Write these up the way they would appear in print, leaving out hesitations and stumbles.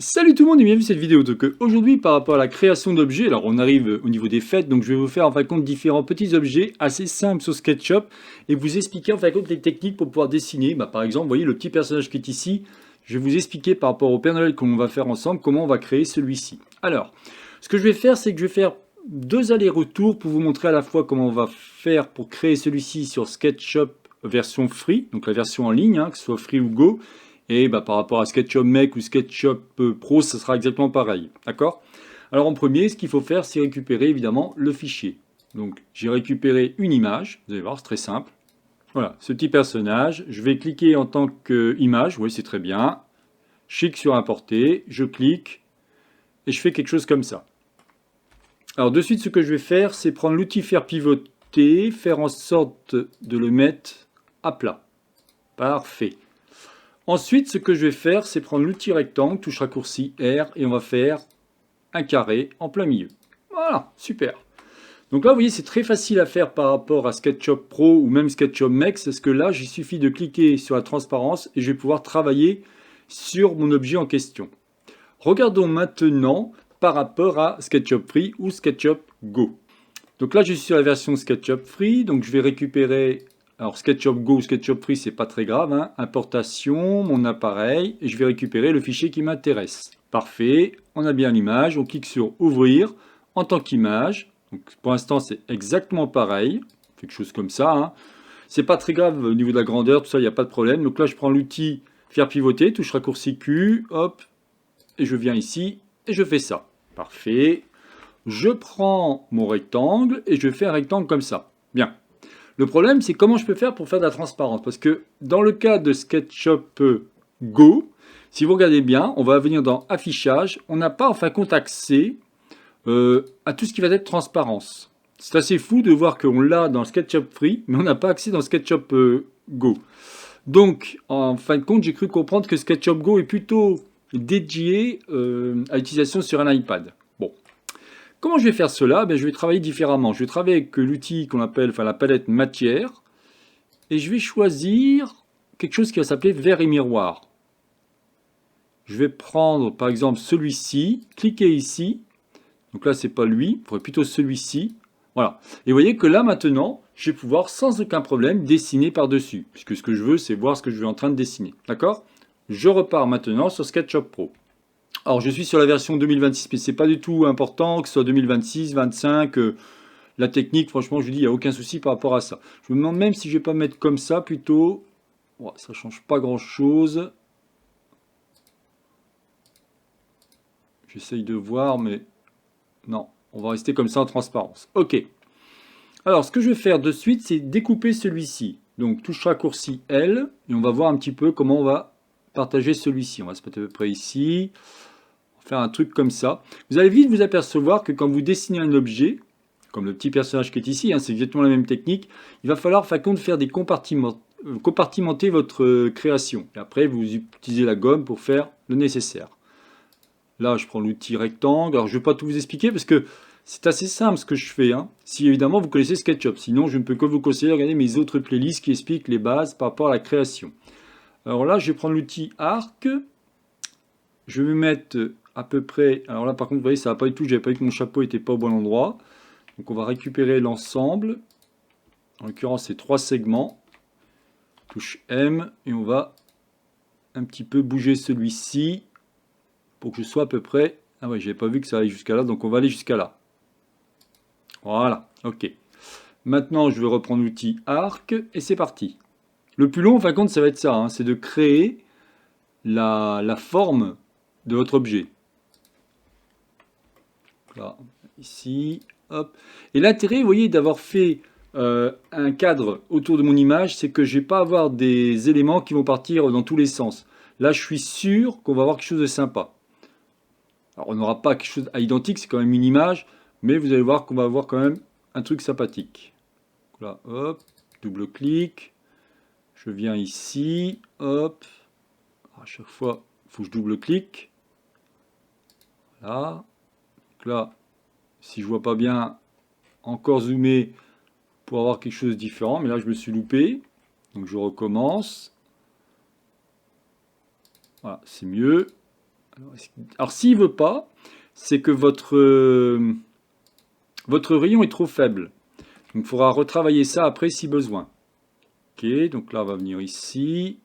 Salut tout le monde et bienvenue dans cette vidéo. Donc aujourd'hui par rapport à la création d'objets, alors on arrive au niveau des fêtes, donc je vais vous faire en fin de compte différents petits objets assez simples sur SketchUp et vous expliquer en fin de compte les techniques pour pouvoir dessiner. Par exemple, vous voyez le petit personnage qui est ici, je vais vous expliquer par rapport au Père Noël qu'on va faire ensemble, comment on va créer celui-ci. Alors, ce que je vais faire, c'est que je vais faire deux allers-retours pour vous montrer à la fois comment on va faire pour créer celui-ci sur SketchUp version free, donc la version en ligne, que ce soit free ou go. Et par rapport à SketchUp Make ou SketchUp Pro, ce sera exactement pareil. D'accord? Alors en premier, ce qu'il faut faire, c'est récupérer évidemment le fichier. Donc j'ai récupéré une image, vous allez voir, c'est très simple. Voilà, ce petit personnage, je vais cliquer en tant qu'image, oui c'est très bien. Je clique sur importer, je clique et je fais quelque chose comme ça. Alors de suite, ce que je vais faire, c'est prendre l'outil faire pivoter, faire en sorte de le mettre à plat. Parfait. Ensuite, ce que je vais faire, c'est prendre l'outil rectangle, touche raccourci R, et on va faire un carré en plein milieu. Voilà, super. Donc là, vous voyez, c'est très facile à faire par rapport à SketchUp Pro ou même SketchUp Max, parce que là, il suffit de cliquer sur la transparence et je vais pouvoir travailler sur mon objet en question. Regardons maintenant par rapport à SketchUp Free ou SketchUp Go. Donc là, je suis sur la version SketchUp Free, donc je vais récupérer, alors SketchUp Go ou SketchUp Free, c'est pas très grave, importation, mon appareil, et je vais récupérer le fichier qui m'intéresse. Parfait, on a bien l'image, on clique sur Ouvrir en tant qu'image. Donc pour l'instant, c'est exactement pareil, quelque chose comme ça. C'est pas très grave au niveau de la grandeur, tout ça, il n'y a pas de problème. Donc là, je prends l'outil Faire pivoter, touche raccourci Q, hop, et je viens ici, et je fais ça. Parfait. Je prends mon rectangle et je fais un rectangle comme ça. Bien. Le problème, c'est comment je peux faire pour faire de la transparence. Parce que dans le cas de SketchUp Go, si vous regardez bien, on va venir dans Affichage. On n'a pas en fin de compte accès à tout ce qui va être transparence. C'est assez fou de voir qu'on l'a dans SketchUp Free, mais on n'a pas accès dans SketchUp Go. Donc, en fin de compte, j'ai cru comprendre que SketchUp Go est plutôt dédié à l'utilisation sur un iPad. Bon. Comment je vais faire cela? Je vais travailler différemment. Je vais travailler avec l'outil qu'on appelle la palette matière et je vais choisir quelque chose qui va s'appeler verre et miroir. Je vais prendre par exemple celui-ci, cliquer ici. Donc là, c'est pas lui, il faudrait plutôt celui-ci. Voilà. Et vous voyez que là maintenant, je vais pouvoir sans aucun problème dessiner par-dessus. Puisque ce que je veux, c'est voir ce que je vais en train de dessiner. D'accord? Je repars maintenant sur SketchUp Pro. Alors je suis sur la version 2026, mais c'est pas du tout important que ce soit 2026, 25. La technique, franchement, je vous dis, il n'y a aucun souci par rapport à ça. Je me demande même si je vais pas mettre comme ça plutôt. Ouais, ça change pas grand-chose. J'essaye de voir, mais non. On va rester comme ça en transparence. Ok. Alors, ce que je vais faire de suite, c'est découper celui-ci. Donc, touche raccourci L, et on va voir un petit peu comment on va partager celui-ci. On va se mettre à peu près ici. On va faire un truc comme ça. Vous allez vite vous apercevoir que quand vous dessinez un objet, comme le petit personnage qui est ici, c'est exactement la même technique, il va falloir, fin de compte, faire des compartimenter votre création. Et après, vous utilisez la gomme pour faire le nécessaire. Là, je prends l'outil rectangle. Alors, je ne vais pas tout vous expliquer parce que c'est assez simple ce que je fais. Si évidemment vous connaissez SketchUp. Sinon, je ne peux que vous conseiller de regarder mes autres playlists qui expliquent les bases par rapport à la création. Alors là, je vais prendre l'outil Arc. Je vais mettre à peu près... Alors là, par contre, vous voyez, ça va pas du tout. J'avais pas vu que mon chapeau n'était pas au bon endroit. Donc on va récupérer l'ensemble. En l'occurrence, c'est 3 segments. Touche M. Et on va un petit peu bouger celui-ci pour que je sois à peu près... Ah ouais, j'avais pas vu que ça allait jusqu'à là. Donc on va aller jusqu'à là. Voilà, ok. Maintenant, je vais reprendre l'outil Arc et c'est parti. Le plus long, en fin de compte, ça va être ça. C'est de créer la forme de votre objet. Là, ici, hop. Et l'intérêt, vous voyez, d'avoir fait un cadre autour de mon image, c'est que je ne vais pas avoir des éléments qui vont partir dans tous les sens. Là, je suis sûr qu'on va avoir quelque chose de sympa. Alors, on n'aura pas quelque chose à identique, c'est quand même une image, mais vous allez voir qu'on va avoir quand même un truc sympathique. Là, hop, double-clic. Je viens ici, hop. À chaque fois, il faut que je double-clique. Là. Donc là, si je vois pas bien, encore zoomer pour avoir quelque chose de différent. Mais là, je me suis loupé. Donc je recommence. Voilà, c'est mieux. Alors s'il veut pas, c'est que votre rayon est trop faible. Donc il faudra retravailler ça après si besoin. Ok, donc là on va venir ici.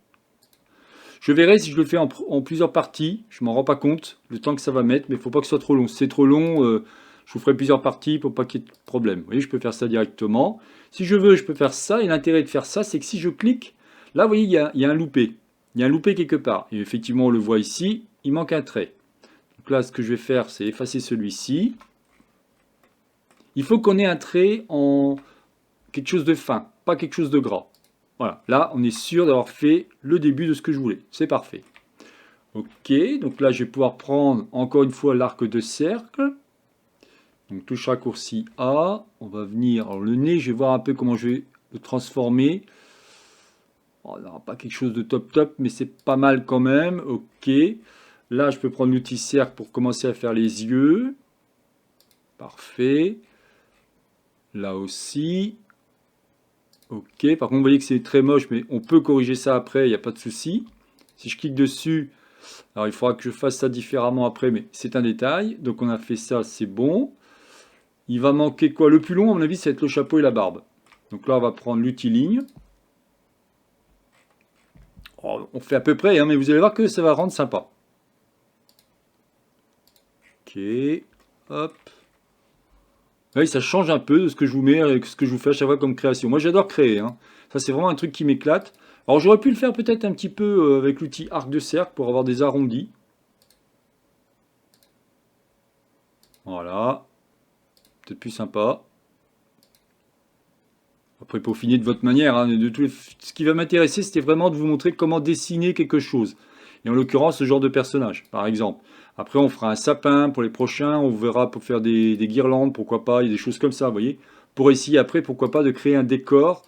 Je verrai si je le fais en plusieurs parties. Je m'en rends pas compte le temps que ça va mettre, mais il ne faut pas que ce soit trop long. Si c'est trop long, je vous ferai plusieurs parties pour pas qu'il y ait de problème. Vous voyez, je peux faire ça directement. Si je veux, je peux faire ça. Et l'intérêt de faire ça, c'est que si je clique, là, vous voyez, il y a un loupé. Il y a un loupé quelque part. Et effectivement, on le voit ici, il manque un trait. Donc là, ce que je vais faire, c'est effacer celui-ci. Il faut qu'on ait un trait en quelque chose de fin, pas quelque chose de gras. Voilà, là, on est sûr d'avoir fait le début de ce que je voulais. C'est parfait. Ok, donc là, je vais pouvoir prendre encore une fois l'arc de cercle. Donc touche raccourci A. On va venir. Alors le nez, je vais voir un peu comment je vais le transformer. Oh, on n'aura pas quelque chose de top top, mais c'est pas mal quand même. Ok. Là, je peux prendre l'outil cercle pour commencer à faire les yeux. Parfait. Là aussi. Ok. Par contre, vous voyez que c'est très moche, mais on peut corriger ça après, il n'y a pas de souci. Si je clique dessus, alors il faudra que je fasse ça différemment après, mais c'est un détail. Donc on a fait ça, c'est bon. Il va manquer quoi? Le plus long, à mon avis, ça va être le chapeau et la barbe. Donc là, on va prendre l'outil ligne. Oh, on fait à peu près, hein, mais vous allez voir que ça va rendre sympa. Ok, hop. Oui, ça change un peu de ce que je vous mets, ce que je vous fais à chaque fois comme création. Moi, j'adore créer, hein. Ça, c'est vraiment un truc qui m'éclate. Alors, j'aurais pu le faire peut-être un petit peu avec l'outil arc de cercle pour avoir des arrondis. Voilà. Peut-être plus sympa. Après, peaufiner de votre manière, hein, ce qui va m'intéresser, c'était vraiment de vous montrer comment dessiner quelque chose. Et en l'occurrence, ce genre de personnage, par exemple. Après, on fera un sapin pour les prochains, on verra pour faire des guirlandes, pourquoi pas, il y a des choses comme ça, vous voyez. Pour essayer après, pourquoi pas, de créer un décor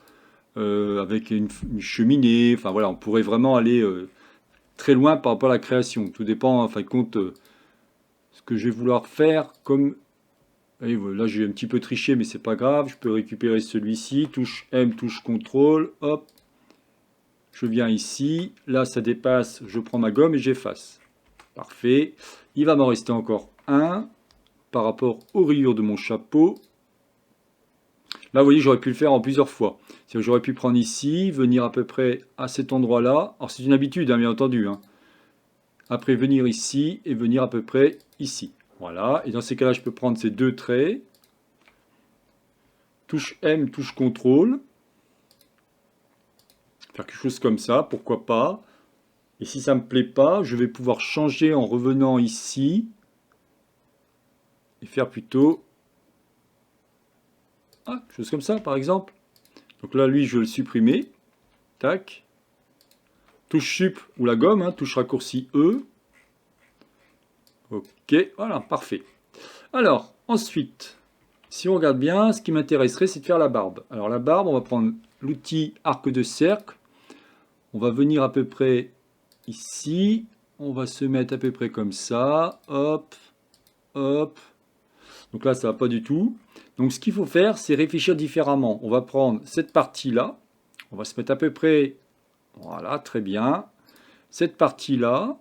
avec une cheminée. Enfin voilà, on pourrait vraiment aller très loin par rapport à la création. Tout dépend, en fin de compte, ce que je vais vouloir faire comme... Et là, j'ai un petit peu triché, mais c'est pas grave. Je peux récupérer celui-ci. Touche M, touche CTRL. Hop. Je viens ici. Là, ça dépasse. Je prends ma gomme et j'efface. Parfait. Il va m'en rester encore un par rapport aux rayures de mon chapeau. Là, vous voyez, j'aurais pu le faire en plusieurs fois. J'aurais pu prendre ici, venir à peu près à cet endroit-là. Alors, c'est une habitude, hein, bien entendu. Hein. Après, venir ici et venir à peu près ici. Voilà, et dans ces cas-là, je peux prendre ces deux traits. Touche M, touche CTRL. Faire quelque chose comme ça, pourquoi pas. Et si ça ne me plaît pas, je vais pouvoir changer en revenant ici. Et faire plutôt... Ah, quelque chose comme ça, par exemple. Donc là, lui, je vais le supprimer. Tac. Touche sup ou la gomme, hein, touche raccourci E. Ok, voilà, parfait. Alors, ensuite... Si on regarde bien, ce qui m'intéresserait, c'est de faire la barbe. Alors la barbe, on va prendre l'outil arc de cercle. On va venir à peu près ici. On va se mettre à peu près comme ça. Hop, hop. Donc là, ça ne va pas du tout. Donc ce qu'il faut faire, c'est réfléchir différemment. On va prendre cette partie-là. On va se mettre à peu près... Voilà, très bien. Cette partie-là.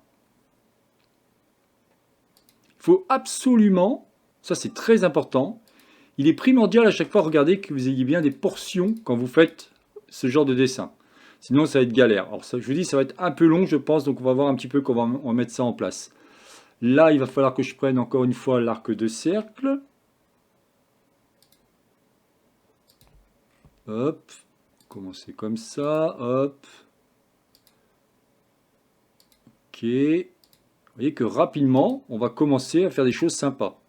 Il faut absolument... Ça, c'est très important. Il est primordial à chaque fois, regardez, que vous ayez bien des portions quand vous faites ce genre de dessin. Sinon, ça va être galère. Alors, ça, je vous dis, ça va être un peu long, je pense, donc on va voir un petit peu comment on va mettre ça en place. Là, il va falloir que je prenne encore une fois l'arc de cercle. Hop, commencer comme ça, hop. Ok. Vous voyez que rapidement, on va commencer à faire des choses sympas.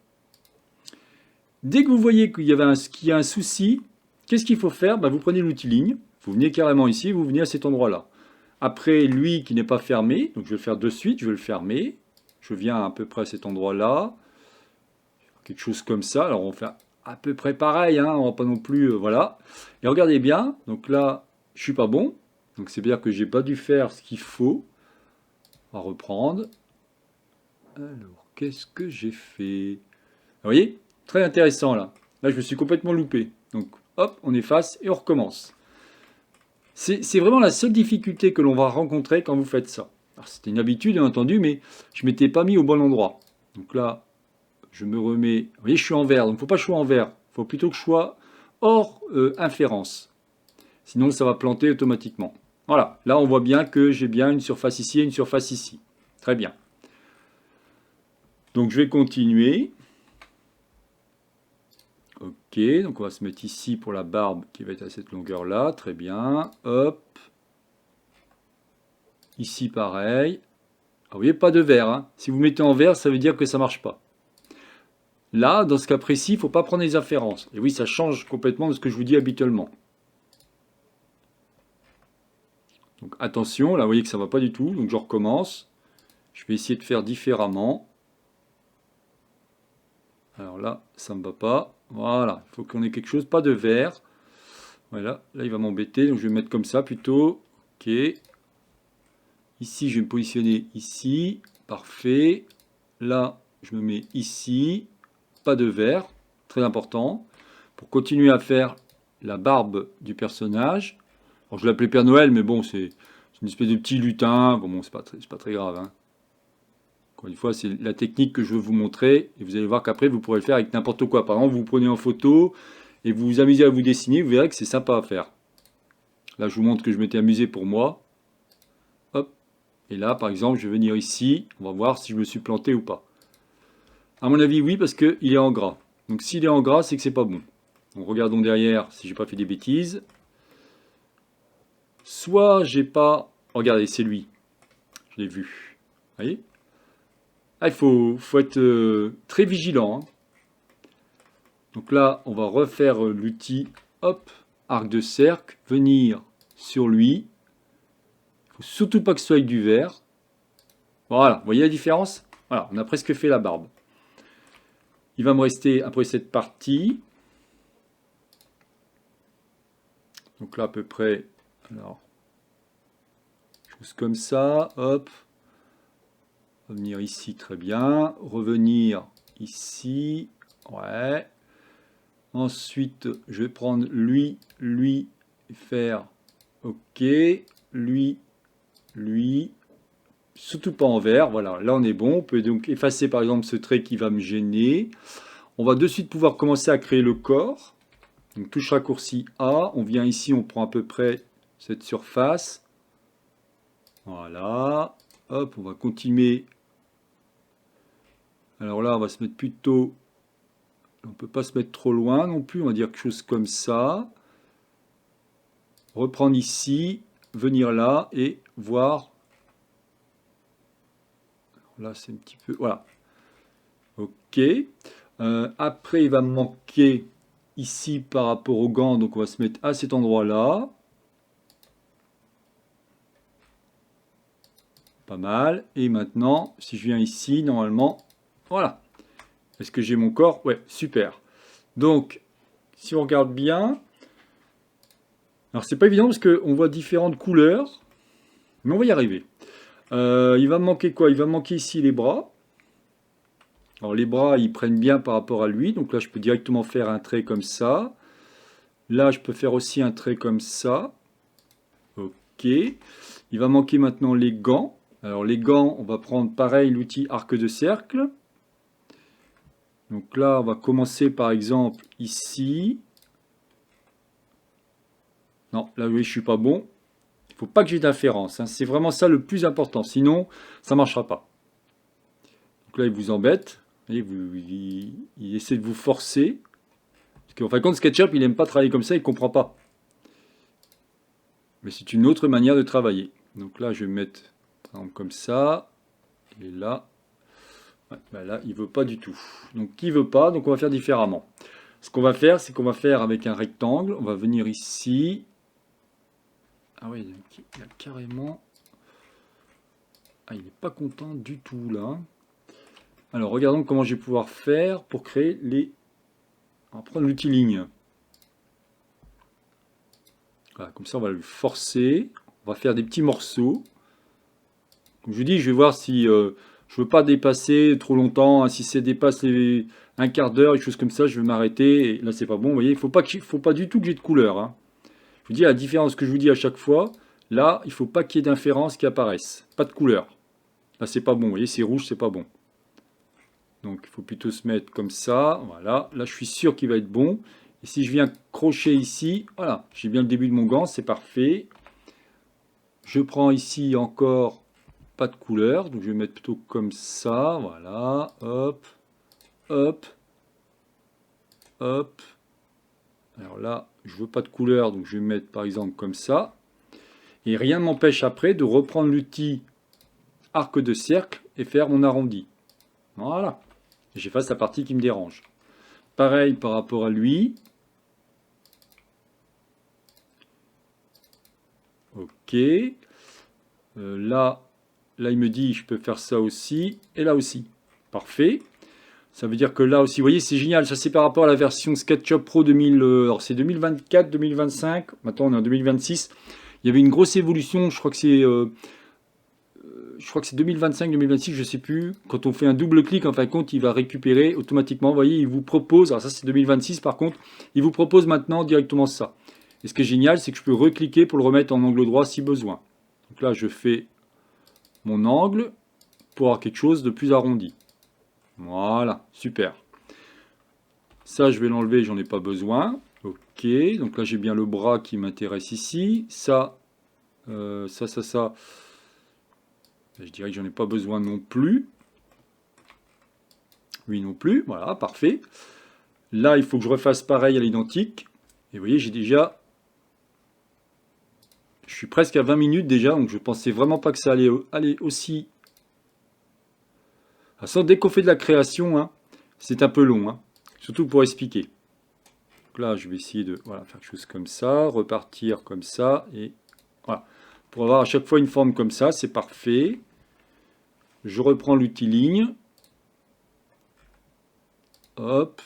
Dès que vous voyez qu'il y a un souci, qu'est-ce qu'il faut faire? Vous prenez l'outil ligne, vous venez carrément ici, vous venez à cet endroit-là. Après, lui qui n'est pas fermé, donc je vais le faire de suite, je vais le fermer. Je viens à peu près à cet endroit-là. Quelque chose comme ça. Alors on va faire à peu près pareil, hein, on va pas non plus... voilà. Et regardez bien, donc là, je suis pas bon. Donc c'est bien que j'ai pas dû faire ce qu'il faut. On va reprendre. Alors, qu'est-ce que j'ai fait? Vous voyez? Très intéressant là. Là, je me suis complètement loupé. Donc, hop, on efface et on recommence. C'est vraiment la seule difficulté que l'on va rencontrer quand vous faites ça. Alors, c'était une habitude, bien entendu, mais je ne m'étais pas mis au bon endroit. Donc là, je me remets... Vous voyez, je suis en vert, donc il ne faut pas que je sois en vert. Il faut plutôt que je sois hors inférence. Sinon, ça va planter automatiquement. Voilà, là, on voit bien que j'ai bien une surface ici et une surface ici. Très bien. Donc, je vais continuer. Ok, donc on va se mettre ici pour la barbe qui va être à cette longueur-là. Très bien. Hop. Ici, pareil. Ah, vous voyez, pas de vert, hein. Si vous mettez en vert, ça veut dire que ça ne marche pas. Là, dans ce cas précis, il ne faut pas prendre les inférences. Et oui, ça change complètement de ce que je vous dis habituellement. Donc attention, là vous voyez que ça ne va pas du tout, donc je recommence. Je vais essayer de faire différemment. Alors là, ça ne me va pas. Voilà, il faut qu'on ait quelque chose, pas de vert. Voilà, là il va m'embêter, donc je vais mettre comme ça plutôt. Ok. Ici, je vais me positionner ici. Parfait. Là, je me mets ici. Pas de vert, très important. Pour continuer à faire la barbe du personnage. Alors, je l'appelais Père Noël, mais bon, c'est une espèce de petit lutin. Bon, c'est pas très grave, hein. Encore une fois, c'est la technique que je veux vous montrer. Et vous allez voir qu'après, vous pourrez le faire avec n'importe quoi. Par exemple, vous prenez en photo et vous vous amusez à vous dessiner. Vous verrez que c'est sympa à faire. Là, je vous montre que je m'étais amusé pour moi. Hop. Et là, par exemple, je vais venir ici. On va voir si je me suis planté ou pas. À mon avis, oui, parce qu'il est en gras. Donc, s'il est en gras, c'est que c'est pas bon. Donc, regardons derrière si j'ai pas fait des bêtises. Soit j'ai pas... Regardez, c'est lui. Je l'ai vu. Vous voyez? Ah, il faut être très vigilant, hein. Donc là, on va refaire l'outil, hop, arc de cercle, venir sur lui. Il ne faut surtout pas que ce soit avec du vert. Voilà, vous voyez la différence? Voilà, on a presque fait la barbe. Il va me rester après cette partie. Donc là, à peu près, alors, chose comme ça, hop. Revenir ici, très bien. Revenir ici, ouais. Ensuite, je vais prendre lui, et faire OK, lui, surtout pas en vert, voilà, là on est bon. On peut donc effacer par exemple ce trait qui va me gêner. On va de suite pouvoir commencer à créer le corps. Donc touche raccourci A, on vient ici, on prend à peu près cette surface. Voilà, hop, on va continuer. Alors là, on va se mettre plutôt... On ne peut pas se mettre trop loin non plus, on va dire quelque chose comme ça. Reprendre ici, venir là et voir. Là, c'est un petit peu... Voilà. OK. Après, il va me manquer ici par rapport au gant, donc on va se mettre à cet endroit-là. Pas mal. Et maintenant, si je viens ici, normalement, voilà. Est-ce que j'ai mon corps? Ouais, super. Donc, si on regarde bien, alors c'est pas évident parce qu'on voit différentes couleurs, mais on va y arriver. Il va me manquer quoi? Il va me manquer ici les bras. Alors les bras, ils prennent bien par rapport à lui, donc là je peux directement faire un trait comme ça. Là, je peux faire aussi un trait comme ça. Ok. Il va manquer maintenant les gants. Alors les gants, on va prendre pareil l'outil arc de cercle. Donc là, on va commencer par exemple ici. Non, là, oui, je suis pas bon. Il ne faut pas que j'ai d'inférence, hein. C'est vraiment ça le plus important. Sinon, ça ne marchera pas. Donc là, il vous embête. Voyez, il essaie de vous forcer. Parce qu'en fin de compte, SketchUp, il n'aime pas travailler comme ça, il ne comprend pas. Mais c'est une autre manière de travailler. Donc là, je vais mettre par exemple comme ça. Et là, ouais, ben là, il ne veut pas du tout. Donc, il ne veut pas, donc on va faire différemment. Ce qu'on va faire, c'est qu'on va faire avec un rectangle. On va venir ici. Ah oui, il a carrément... Ah, il n'est pas content du tout, là. Alors, regardons comment je vais pouvoir faire pour créer les... On va prendre l'outil ligne. Voilà, comme ça, on va le forcer. On va faire des petits morceaux. Comme je vous dis, je vais voir si je ne veux pas dépasser trop longtemps. Hein. Si ça dépasse un quart d'heure, des choses comme ça, je vais m'arrêter. Et là, c'est pas bon. Vous voyez, il ne faut pas du tout que j'ai de couleur. Hein. Je vous dis, à la différence que je vous dis à chaque fois, Là, il ne faut pas qu'il y ait d'inférence qui apparaisse. Pas de couleur. Là, c'est pas bon. Vous voyez, c'est rouge, c'est pas bon. Donc, il faut plutôt se mettre comme ça. Voilà. Là, je suis sûr qu'il va être bon. Et si je viens crocher ici, voilà, j'ai bien le début de mon gant, c'est parfait. Je prends ici encore pas de couleur. Donc, je vais mettre plutôt comme ça. Voilà. Hop. Hop. Hop. Alors là, je veux pas de couleur. Donc, je vais mettre par exemple comme ça. Et rien ne m'empêche après de reprendre l'outil arc de cercle et faire mon arrondi. Voilà. J'efface la partie qui me dérange. Pareil par rapport à lui. Ok. Là, il me dit je peux faire ça aussi. Et là aussi. Parfait. Ça veut dire que là aussi, vous voyez, c'est génial. Ça, c'est par rapport à la version SketchUp Pro 2000. Alors, c'est 2024, 2025. Maintenant, on est en 2026. Il y avait une grosse évolution. Je crois que c'est 2025-2026, je ne sais plus. Quand on fait un double clic, en fin de compte, il va récupérer automatiquement. Vous voyez, il vous propose, alors ça c'est 2026 par contre, il vous propose maintenant directement ça. Et ce qui est génial, c'est que je peux recliquer pour le remettre en angle droit si besoin. Donc là, je fais mon angle pour avoir quelque chose de plus arrondi. Voilà, super. Ça, je vais l'enlever, j'en ai pas besoin. Ok, donc là j'ai bien le bras qui m'intéresse ici. Ça. Je dirais que j'en ai pas besoin non plus. Lui non plus. Voilà, parfait. Là, il faut que je refasse pareil à l'identique. Et vous voyez, j'ai déjà... Je suis presque à 20 minutes déjà, donc je pensais vraiment pas que ça allait aller aussi... Alors, dès qu'on fait de la création, hein, c'est un peu long, hein, surtout pour expliquer. Donc là, je vais essayer de faire quelque chose comme ça, repartir comme ça, et voilà. Pour avoir à chaque fois une forme comme ça, c'est parfait. Je reprends l'outil ligne. Hop.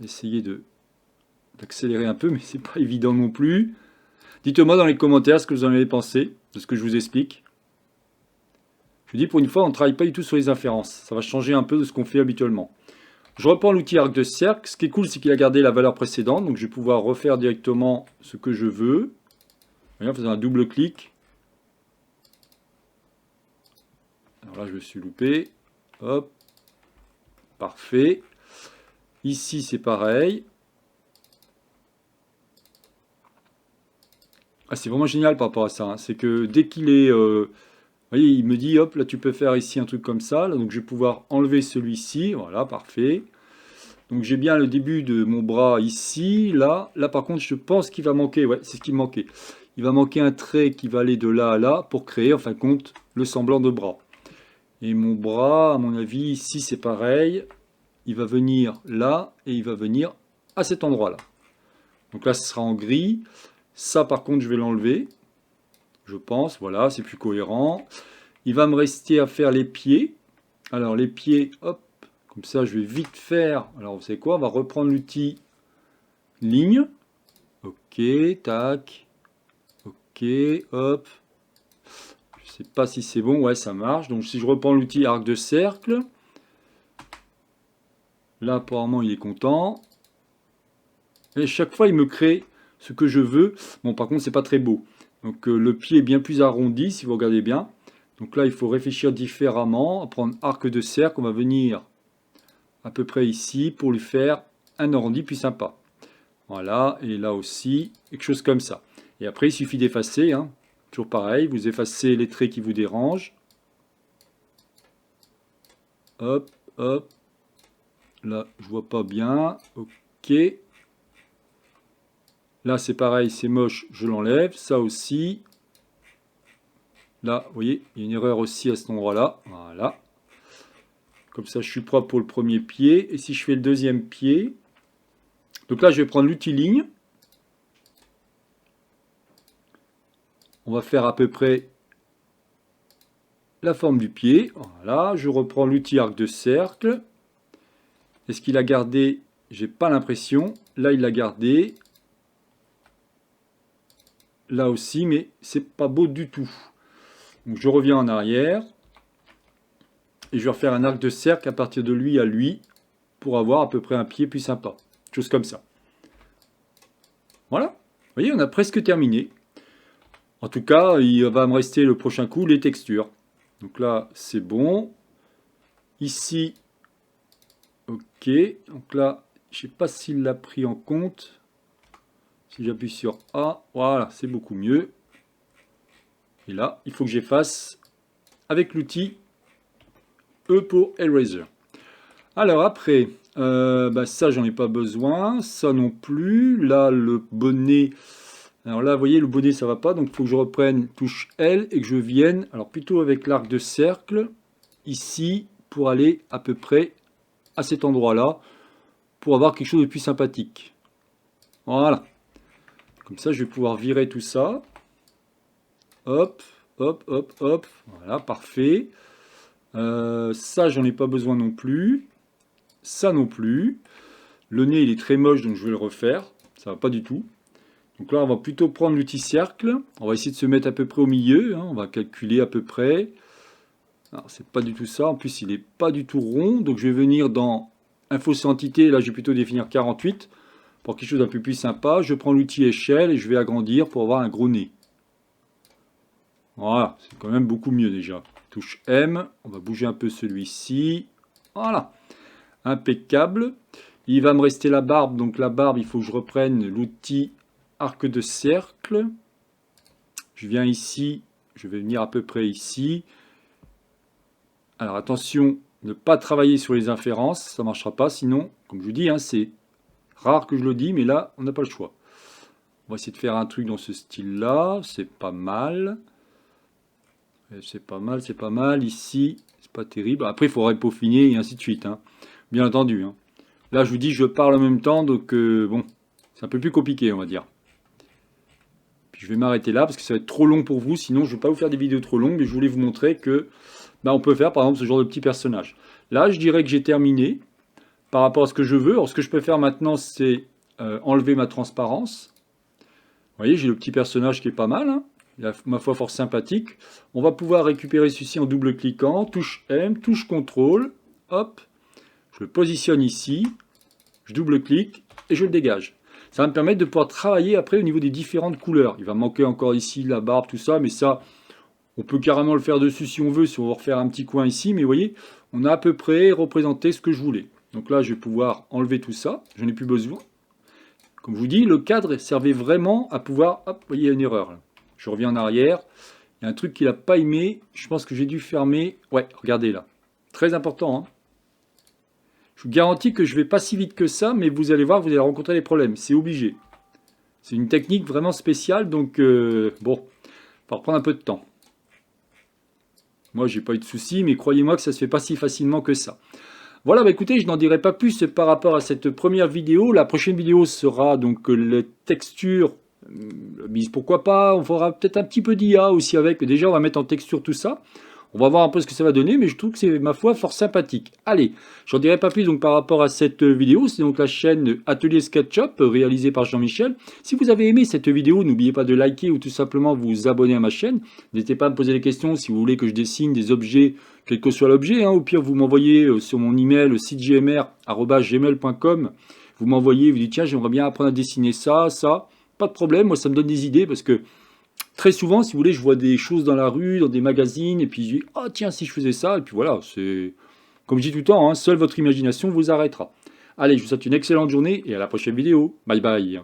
Essayer d'accélérer un peu, mais c'est pas évident non plus. Dites-moi dans les commentaires ce que vous en avez pensé de ce que je vous explique. Je vous dis, pour une fois, on ne travaille pas du tout sur les inférences. Ça va changer un peu de ce qu'on fait habituellement. Je reprends l'outil arc de cercle. Ce qui est cool, c'est qu'il a gardé la valeur précédente. Donc, je vais pouvoir refaire directement ce que je veux. Voyez, en faisant un double clic. Alors là, je me suis loupé. Hop. Parfait. Ici, c'est pareil. Ah, c'est vraiment génial par rapport à ça, hein. C'est que dès qu'il est... vous voyez, il me dit, hop, là tu peux faire ici un truc comme ça. Là, donc je vais pouvoir enlever celui-ci. Voilà, parfait. Donc j'ai bien le début de mon bras ici. Là par contre, je pense qu'il va manquer. Ouais, c'est ce qui me manquait. Il va manquer un trait qui va aller de là à là pour créer, en fin de compte, le semblant de bras. Et mon bras, à mon avis, ici c'est pareil. Il va venir là et il va venir à cet endroit-là. Donc là, ce sera en gris. Ça, par contre, je vais l'enlever. Je pense, voilà, c'est plus cohérent. Il va me rester à faire les pieds. Alors, les pieds, hop, comme ça, je vais vite faire. Alors, vous savez quoi? On va reprendre l'outil ligne. Ok, tac. Ok, hop. Je sais pas si c'est bon. Ouais, ça marche. Donc, si je reprends l'outil arc de cercle. Là, apparemment, il est content. Et chaque fois, il me crée ce que je veux. Bon, par contre, c'est pas très beau. Donc, le pied est bien plus arrondi, si vous regardez bien. Donc là, il faut réfléchir différemment. On va prendre arc de cercle. On va venir à peu près ici pour lui faire un arrondi plus sympa. Voilà. Et là aussi, quelque chose comme ça. Et après, il suffit d'effacer. Hein. Toujours pareil. Vous effacez les traits qui vous dérangent. Hop, hop. Là, je vois pas bien. Ok. Là, c'est pareil, c'est moche, je l'enlève. Ça aussi. Là, vous voyez, il y a une erreur aussi à cet endroit-là. Voilà. Comme ça, je suis propre pour le premier pied. Et si je fais le deuxième pied, donc là, je vais prendre l'outil ligne. On va faire à peu près la forme du pied. Voilà, je reprends l'outil arc de cercle. Est-ce qu'il a gardé? J'ai pas l'impression. Là, il l'a gardé. Là aussi, mais c'est pas beau du tout. Donc je reviens en arrière. Et je vais refaire un arc de cercle à partir de lui à lui pour avoir à peu près un pied plus sympa. Chose comme ça. Voilà. Vous voyez, on a presque terminé. En tout cas, il va me rester le prochain coup les textures. Donc là, c'est bon. Ici, ok. Donc là, je sais pas s'il l'a pris en compte. Si j'appuie sur A, voilà, c'est beaucoup mieux. Et là, il faut que j'efface avec l'outil E pour Eraser. Alors après, ça, j'en ai pas besoin. Ça non plus. Là, le bonnet. Alors là, vous voyez, le bonnet, ça va pas. Donc, il faut que je reprenne touche L et que je vienne, alors plutôt avec l'arc de cercle, ici, pour aller à peu près à cet endroit-là, pour avoir quelque chose de plus sympathique. Voilà. Comme ça, je vais pouvoir virer tout ça. Hop, hop, hop, hop. Voilà, parfait. Ça, j'en ai pas besoin non plus. Ça non plus. Le nez, il est très moche, donc je vais le refaire. Ça va pas du tout. Donc là, on va plutôt prendre l'outil cercle. On va essayer de se mettre à peu près au milieu. On va calculer à peu près. Alors, c'est pas du tout ça. En plus, il n'est pas du tout rond. Donc, je vais venir dans Info Entité. Là, je vais plutôt définir 48 pour quelque chose d'un peu plus sympa. Je prends l'outil échelle et je vais agrandir pour avoir un gros nez. Voilà, c'est quand même beaucoup mieux déjà. Touche M. On va bouger un peu celui-ci. Voilà. Impeccable. Il va me rester la barbe. Donc, la barbe, il faut que je reprenne l'outil arc de cercle. Je viens ici, je vais venir à peu près ici. Alors attention, ne pas travailler sur les inférences, ça ne marchera pas. Sinon, comme je vous dis, c'est rare que je le dis, mais là, on n'a pas le choix. On va essayer de faire un truc dans ce style-là, c'est pas mal. C'est pas mal, c'est pas mal. Ici, c'est pas terrible. Après, il faudrait peaufiner et ainsi de suite. Bien entendu. Là, je vous dis, je parle en même temps, donc bon, c'est un peu plus compliqué, on va dire. Je vais m'arrêter là parce que ça va être trop long pour vous, sinon je ne vais pas vous faire des vidéos trop longues, mais je voulais vous montrer que on peut faire par exemple ce genre de petit personnage. Là, je dirais que j'ai terminé par rapport à ce que je veux. Alors, ce que je peux faire maintenant, c'est enlever ma transparence. Vous voyez, j'ai le petit personnage qui est pas mal, il est, ma foi, fort sympathique. On va pouvoir récupérer ceci en double-cliquant, touche M, touche CTRL, hop, je le positionne ici, je double-clique et je le dégage. Ça va me permettre de pouvoir travailler après au niveau des différentes couleurs. Il va manquer encore ici la barbe, tout ça, mais ça, on peut carrément le faire dessus si on veut, si on veut refaire un petit coin ici. Mais vous voyez, on a à peu près représenté ce que je voulais. Donc là, je vais pouvoir enlever tout ça. Je n'ai plus besoin. Comme je vous dis, le cadre servait vraiment à pouvoir... Hop, vous voyez, il y a une erreur. Là. Je reviens en arrière. Il y a un truc qu'il n'a pas aimé. Je pense que j'ai dû fermer. Ouais, regardez là. Très important, Je vous garantis que je ne vais pas si vite que ça, mais vous allez voir, vous allez rencontrer des problèmes. C'est obligé. C'est une technique vraiment spéciale, donc bon, ça va reprendre un peu de temps. Moi, j'ai pas eu de soucis, mais croyez-moi que ça se fait pas si facilement que ça. Voilà, écoutez, je n'en dirai pas plus par rapport à cette première vidéo. La prochaine vidéo sera donc les textures. Mise pourquoi pas, on fera peut-être un petit peu d'IA aussi avec. Déjà, on va mettre en texture tout ça. On va voir un peu ce que ça va donner, mais je trouve que c'est, ma foi, fort sympathique. Allez, j'en dirai pas plus donc par rapport à cette vidéo. C'est donc la chaîne Atelier SketchUp, réalisée par Jean-Michel. Si vous avez aimé cette vidéo, n'oubliez pas de liker ou tout simplement vous abonner à ma chaîne. N'hésitez pas à me poser des questions si vous voulez que je dessine des objets, quel que soit l'objet. Au pire, vous m'envoyez sur mon email sitejmr@gmail.com. Vous m'envoyez, vous dites tiens, j'aimerais bien apprendre à dessiner ça, ça. Pas de problème, moi ça me donne des idées parce que très souvent, si vous voulez, je vois des choses dans la rue, dans des magazines, et puis je dis « Oh tiens, si je faisais ça », et puis voilà, c'est... Comme je dis tout le temps, seule votre imagination vous arrêtera. Allez, je vous souhaite une excellente journée, et à la prochaine vidéo. Bye bye.